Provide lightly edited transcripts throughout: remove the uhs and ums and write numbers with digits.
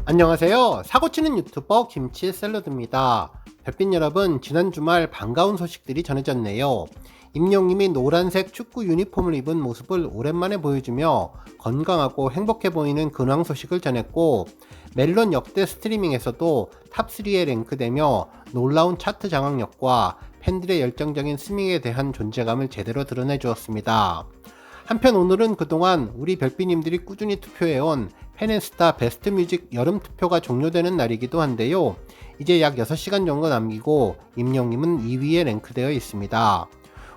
안녕하세요. 사고치는 유튜버 김치 샐러드입니다. 별빛 여러분, 지난 주말 반가운 소식들이 전해졌네요. 임영님이 노란색 축구 유니폼을 입은 모습을 오랜만에 보여주며 건강하고 행복해 보이는 근황 소식을 전했고, 멜론 역대 스트리밍에서도 탑3에 랭크되며 놀라운 차트 장악력과 팬들의 열정적인 스밍에 대한 존재감을 제대로 드러내 주었습니다. 한편 오늘은 그동안 우리 별빛님들이 꾸준히 투표해온 팬앤스타 베스트 뮤직 여름 투표가 종료되는 날이기도 한데요. 이제 약 6시간 정도 남기고 임영님은 2위에 랭크되어 있습니다.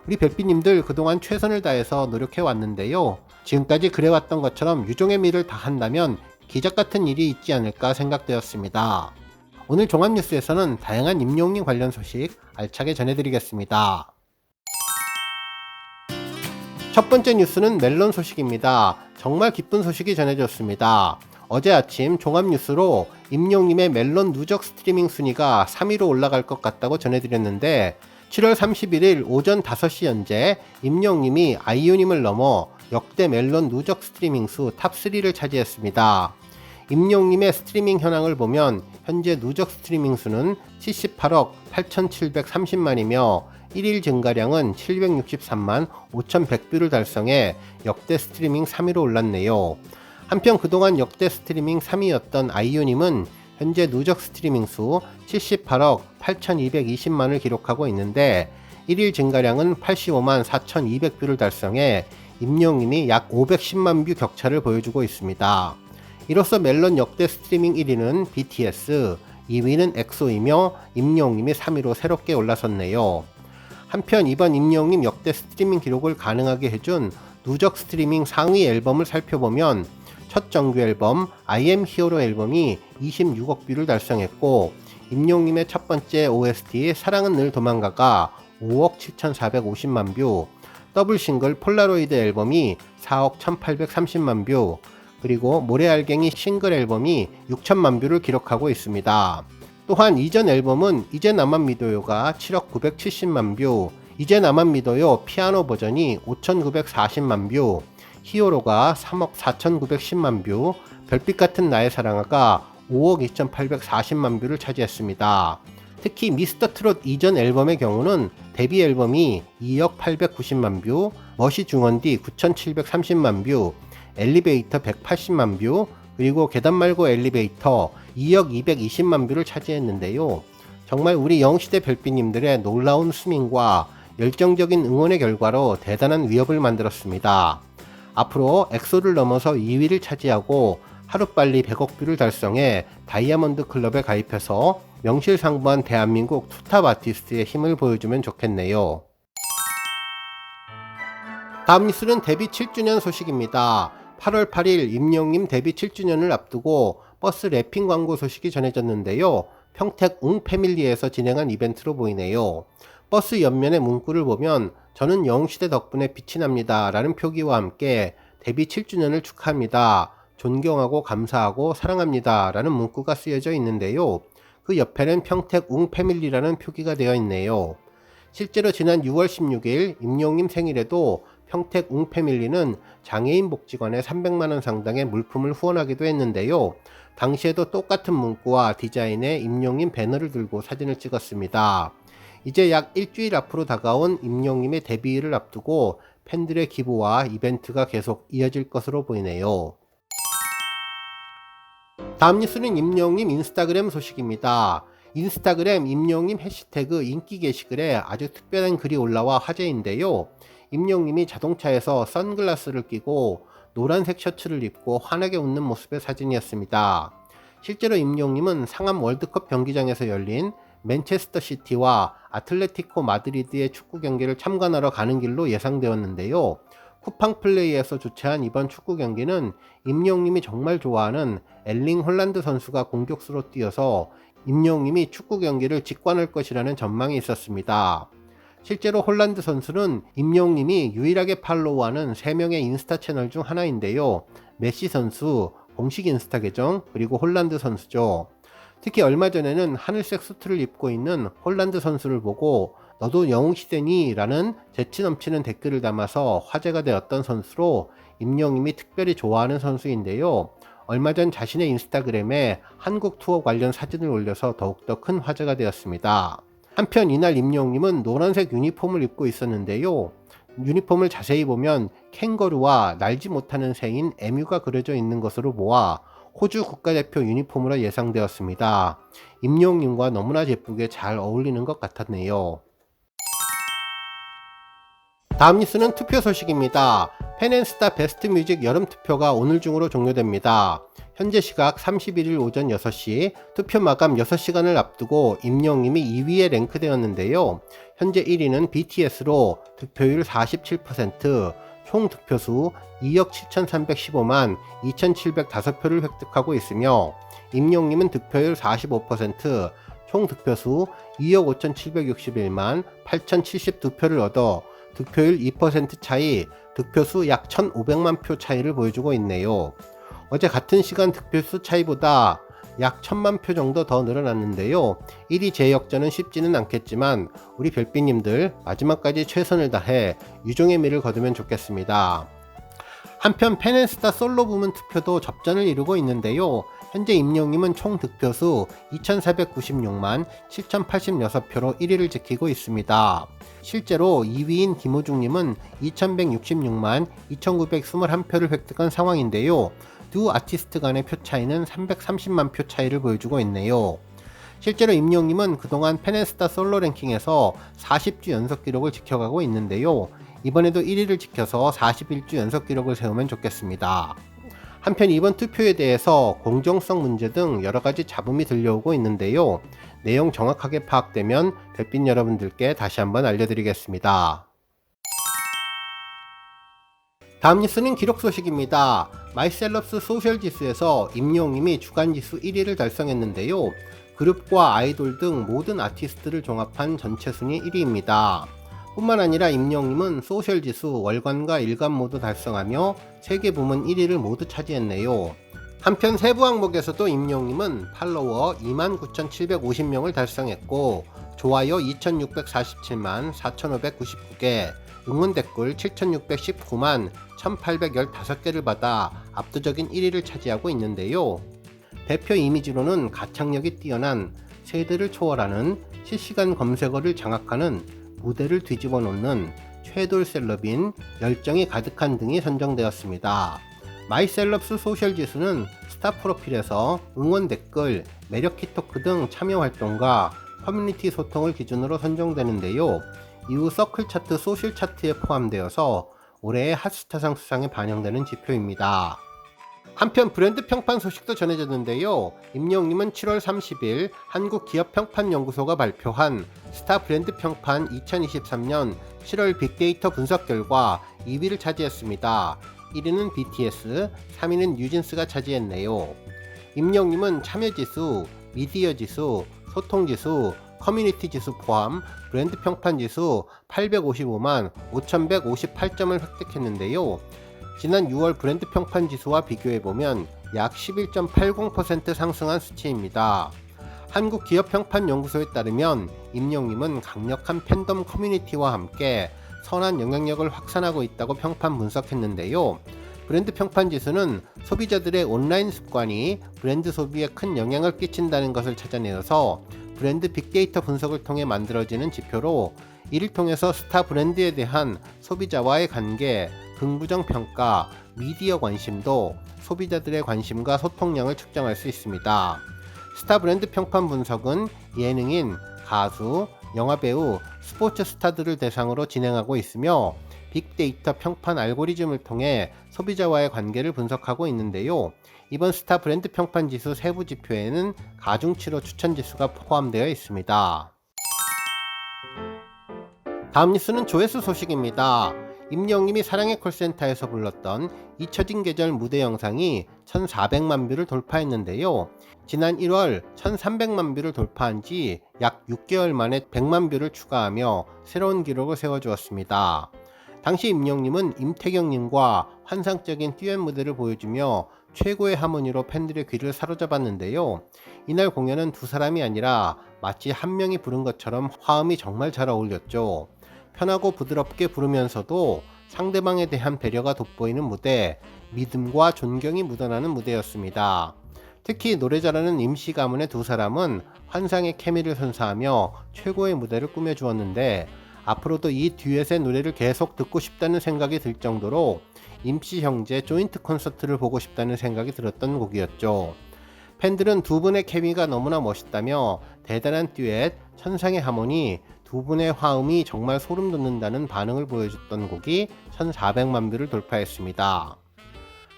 우리 별빛님들 그동안 최선을 다해서 노력해 왔는데요. 지금까지 그래왔던 것처럼 유종의 미를 다한다면 기적 같은 일이 있지 않을까 생각되었습니다. 오늘 종합뉴스에서는 다양한 임영님 관련 소식 알차게 전해드리겠습니다. 첫 번째 뉴스는 멜론 소식입니다. 정말 기쁜 소식이 전해졌습니다. 어제 아침 종합뉴스로 임영님의 멜론 누적 스트리밍 순위가 3위로 올라갈 것 같다고 전해드렸는데 7월 31일 오전 5시 현재 임영님이 아이유님을 넘어 역대 멜론 누적 스트리밍 수 탑3를 차지했습니다. 임영님의 스트리밍 현황을 보면 현재 누적 스트리밍 수는 78억 8,730만이며 1일 증가량은 763만 5,100뷰를 달성해 역대 스트리밍 3위로 올랐네요. 한편 그동안 역대 스트리밍 3위였던 아이유님은 현재 누적 스트리밍 수 78억 8,220만을 기록하고 있는데 1일 증가량은 85만 4,200뷰를 달성해 임영님이 약 510만 뷰 격차를 보여주고 있습니다. 이로써 멜론 역대 스트리밍 1위는 BTS, 2위는 엑소이며 임영님이 3위로 새롭게 올라섰네요. 한편 이번 임영님 역대 스트리밍 기록을 가능하게 해준 누적 스트리밍 상위 앨범을 살펴보면 첫 정규 앨범 I am hero 앨범이 26억 뷰를 달성했고 임영님의 첫 번째 OST 사랑은 늘 도망가가 5억 7,450만 뷰, 더블 싱글 폴라로이드 앨범이 4억 1,830만 뷰, 그리고 모래알갱이 싱글 앨범이 6천만 뷰를 기록하고 있습니다. 또한 이전 앨범은 이제 나만 믿어요가 7억 970만 뷰, 이제 나만 믿어요 피아노 버전이 5,940만 뷰, 히어로가 3억 4,910만 뷰, 별빛 같은 나의 사랑아가 5억 2,840만 뷰를 차지했습니다. 특히 미스터 트롯 이전 앨범의 경우는 데뷔 앨범이 2억 890만 뷰, 멋이 중헌디 9,730만 뷰, 엘리베이터 180만 뷰, 그리고 계단 말고 엘리베이터 2억 220만 뷰를 차지했는데요. 정말 우리 영시대 별빛님들의 놀라운 수민과 열정적인 응원의 결과로 대단한 위협을 만들었습니다. 앞으로 엑소를 넘어서 2위를 차지하고 하루빨리 100억 뷰를 달성해 다이아몬드 클럽에 가입해서 명실상부한 대한민국 투탑 아티스트의 힘을 보여주면 좋겠네요. 다음 뉴스는 데뷔 7주년 소식입니다. 8월 8일 임영님 데뷔 7주년을 앞두고 버스 랩핑 광고 소식이 전해졌는데요. 평택 웅 패밀리에서 진행한 이벤트로 보이네요. 버스 옆면의 문구를 보면 저는 영웅시대 덕분에 빛이 납니다 라는 표기와 함께 데뷔 7주년을 축하합니다. 존경하고 감사하고 사랑합니다 라는 문구가 쓰여져 있는데요. 그 옆에는 평택 웅 패밀리라는 표기가 되어 있네요. 실제로 지난 6월 16일 임영님 생일에도 평택 웅 패밀리는 장애인 복지관에 300만원 상당의 물품을 후원하기도 했는데요. 당시에도 똑같은 문구와 디자인의 임영님 배너를 들고 사진을 찍었습니다. 이제 약 일주일 앞으로 다가온 임영님의 데뷔를 앞두고 팬들의 기부와 이벤트가 계속 이어질 것으로 보이네요. 다음 뉴스는 임영님 인스타그램 소식입니다. 인스타그램 임영님 해시태그 인기 게시글에 아주 특별한 글이 올라와 화제인데요. 임영님이 자동차에서 선글라스를 끼고 노란색 셔츠를 입고 환하게 웃는 모습의 사진이었습니다. 실제로 임영님은 상암 월드컵 경기장에서 열린 맨체스터 시티와 아틀레티코 마드리드의 축구 경기를 참관하러 가는 길로 예상되었는데요. 쿠팡 플레이에서 주최한 이번 축구 경기는 임영님이 정말 좋아하는 엘링 홀란드 선수가 공격수로 뛰어서 임영님이 축구 경기를 직관할 것이라는 전망이 있었습니다. 실제로 홀란드 선수는 임영님이 유일하게 팔로우하는 3명의 인스타 채널 중 하나인데요. 메시 선수, 공식 인스타 계정, 그리고 홀란드 선수죠. 특히 얼마 전에는 하늘색 수트를 입고 있는 홀란드 선수를 보고 너도 영웅시대니? 라는 재치 넘치는 댓글을 담아서 화제가 되었던 선수로 임영님이 특별히 좋아하는 선수인데요. 얼마 전 자신의 인스타그램에 한국 투어 관련 사진을 올려서 더욱더 큰 화제가 되었습니다. 한편 이날 임영웅님은 노란색 유니폼을 입고 있었는데요. 유니폼을 자세히 보면 캥거루와 날지 못하는 새인 에뮤가 그려져 있는 것으로 보아 호주 국가대표 유니폼으로 예상되었습니다. 임영웅님과 너무나 예쁘게 잘 어울리는 것 같았네요. 다음 뉴스는 투표 소식입니다. 펜앤스타 베스트 뮤직 여름 투표가 오늘 중으로 종료됩니다. 현재 시각 31일 오전 6시, 투표 마감 6시간을 앞두고 임영웅님이 2위에 랭크되었는데요. 현재 1위는 BTS로 득표율 47%, 총 득표수 2억 7,315만 2,705표를 획득하고 있으며 임영웅님은 득표율 45%, 총 득표수 2억 5,761만 8,072표를 얻어 득표율 2% 차이, 득표수 약 1,500만 표 차이를 보여주고 있네요. 어제 같은 시간 득표수 차이보다 약 1,000만 표 정도 더 늘어났는데요. 1위 재역전은 쉽지는 않겠지만 우리 별빛님들 마지막까지 최선을 다해 유종의 미를 거두면 좋겠습니다. 한편 펜앤스타 솔로 부문 투표도 접전을 이루고 있는데요. 현재 임영웅님은 총 득표수 2,496만 7,086표로 1위를 지키고 있습니다. 실제로 2위인 김호중님은 2,166만 2,921표를 획득한 상황인데요. 두 아티스트 간의 표 차이는 330만 표 차이를 보여주고 있네요. 실제로 임영웅님은 그동안 펜앤스타 솔로 랭킹에서 40주 연속 기록을 지켜가고 있는데요. 이번에도 1위를 지켜서 41주 연속 기록을 세우면 좋겠습니다. 한편 이번 투표에 대해서 공정성 문제 등 여러가지 잡음이 들려오고 있는데요. 내용 정확하게 파악되면 별빛 여러분들께 다시 한번 알려드리겠습니다. 다음 뉴스는 기록 소식입니다. 마이셀럽스 소셜 지수에서 임영웅님이 주간 지수 1위를 달성했는데요. 그룹과 아이돌 등 모든 아티스트를 종합한 전체 순위 1위입니다. 뿐만 아니라 임영웅님은 소셜 지수 월간과 일간 모두 달성하며 세계 부문 1위를 모두 차지했네요. 한편 세부 항목에서도 임영웅님은 팔로워 29,750명을 달성했고 좋아요 2,647만 4,599개, 응원 댓글 7,619만 1,815개를 받아 압도적인 1위를 차지하고 있는데요. 대표 이미지로는 가창력이 뛰어난 세대를 초월하는 실시간 검색어를 장악하는 무대를 뒤집어 놓는 최돌 셀럽인 열정이 가득한 등이 선정되었습니다. 마이셀럽스 소셜 지수는 스타 프로필에서 응원 댓글, 매력 키토크 등 참여 활동과 커뮤니티 소통을 기준으로 선정되는데요. 이후 서클 차트, 소셜 차트에 포함되어서 올해의 핫스타상 수상에 반영되는 지표입니다. 한편 브랜드 평판 소식도 전해졌는데요. 임영웅님은 7월 30일 한국기업평판연구소가 발표한 스타 브랜드 평판 2023년 7월 빅데이터 분석 결과 2위를 차지했습니다. 1위는 BTS, 3위는 뉴진스가 차지했네요. 임영웅님은 참여지수, 미디어지수, 소통지수, 커뮤니티지수 포함 브랜드 평판지수 855만 5,158점을 획득했는데요. 지난 6월 브랜드 평판 지수와 비교해보면 약 11.80% 상승한 수치입니다. 한국기업평판연구소에 따르면 임영웅님은 강력한 팬덤 커뮤니티와 함께 선한 영향력을 확산하고 있다고 평판 분석했는데요. 브랜드 평판 지수는 소비자들의 온라인 습관이 브랜드 소비에 큰 영향을 끼친다는 것을 찾아내어서 브랜드 빅데이터 분석을 통해 만들어지는 지표로 이를 통해서 스타 브랜드에 대한 소비자와의 관계, 긍부정 평가, 미디어 관심도, 소비자들의 관심과 소통량을 측정할 수 있습니다. 스타 브랜드 평판 분석은 예능인, 가수, 영화배우, 스포츠 스타들을 대상으로 진행하고 있으며 빅데이터 평판 알고리즘을 통해 소비자와의 관계를 분석하고 있는데요. 이번 스타 브랜드 평판 지수 세부 지표에는 가중치료 추천 지수가 포함되어 있습니다. 다음 뉴스는 조회수 소식입니다. 임영웅님이 사랑의 콜센터에서 불렀던 잊혀진 계절 무대 영상이 1,400만 뷰를 돌파했는데요. 지난 1월 1,300만 뷰를 돌파한 지 약 6개월 만에 100만 뷰를 추가하며 새로운 기록을 세워주었습니다. 당시 임영웅님은 임태경님과 환상적인 듀엣 무대를 보여주며 최고의 하모니로 팬들의 귀를 사로잡았는데요. 이날 공연은 두 사람이 아니라 마치 한 명이 부른 것처럼 화음이 정말 잘 어울렸죠. 편하고 부드럽게 부르면서도 상대방에 대한 배려가 돋보이는 무대, 믿음과 존경이 묻어나는 무대였습니다. 특히 노래 잘하는 임씨 가문의 두 사람은 환상의 케미를 선사하며 최고의 무대를 꾸며주었는데, 앞으로도 이 듀엣의 노래를 계속 듣고 싶다는 생각이 들 정도로 임씨 형제 조인트 콘서트를 보고 싶다는 생각이 들었던 곡이었죠. 팬들은 두 분의 케미가 너무나 멋있다며 대단한 듀엣, 천상의 하모니, 두 분의 화음이 정말 소름 돋는다는 반응을 보여줬던 곡이 1400만 뷰를 돌파했습니다.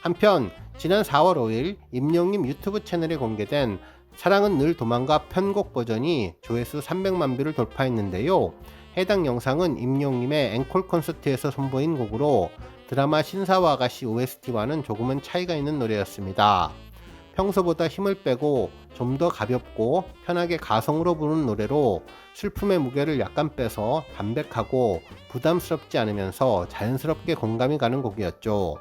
한편 지난 4월 5일 임영님 유튜브 채널에 공개된 사랑은 늘 도망가 편곡 버전이 조회수 300만 뷰를 돌파했는데요. 해당 영상은 임영님의 앵콜 콘서트에서 선보인 곡으로 드라마 신사와 아가씨 OST와는 조금은 차이가 있는 노래였습니다. 평소보다 힘을 빼고 좀 더 가볍고 편하게 가성으로 부르는 노래로 슬픔의 무게를 약간 빼서 담백하고 부담스럽지 않으면서 자연스럽게 공감이 가는 곡이었죠.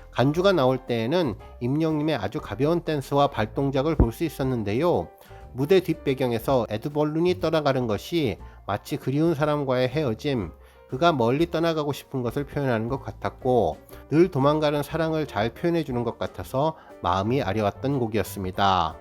간주가 나올 때에는 임영님의 아주 가벼운 댄스와 발동작을 볼 수 있었는데요. 무대 뒷배경에서 에드벌룬이 떠나가는 것이 마치 그리운 사람과의 헤어짐, 그가 멀리 떠나가고 싶은 것을 표현하는 것 같았고, 늘 도망가는 사랑을 잘 표현해주는 것 같아서 마음이 아려왔던 곡이었습니다.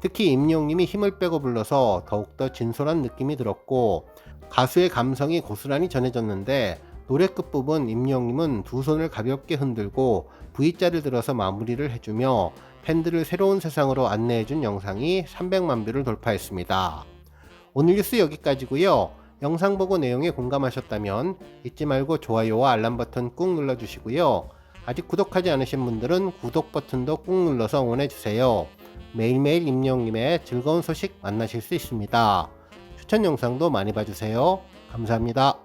특히 임영님이 힘을 빼고 불러서 더욱더 진솔한 느낌이 들었고, 가수의 감성이 고스란히 전해졌는데, 노래 끝부분 임영님은 두 손을 가볍게 흔들고 V자를 들어서 마무리를 해주며 팬들을 새로운 세상으로 안내해준 영상이 300만 뷰를 돌파했습니다. 오늘 뉴스 여기까지고요. 영상 보고 내용에 공감하셨다면 잊지 말고 좋아요와 알람 버튼 꾹 눌러주시고요. 아직 구독하지 않으신 분들은 구독 버튼도 꾹 눌러서 응원해주세요. 매일매일 임영님의 즐거운 소식 만나실 수 있습니다. 추천 영상도 많이 봐주세요. 감사합니다.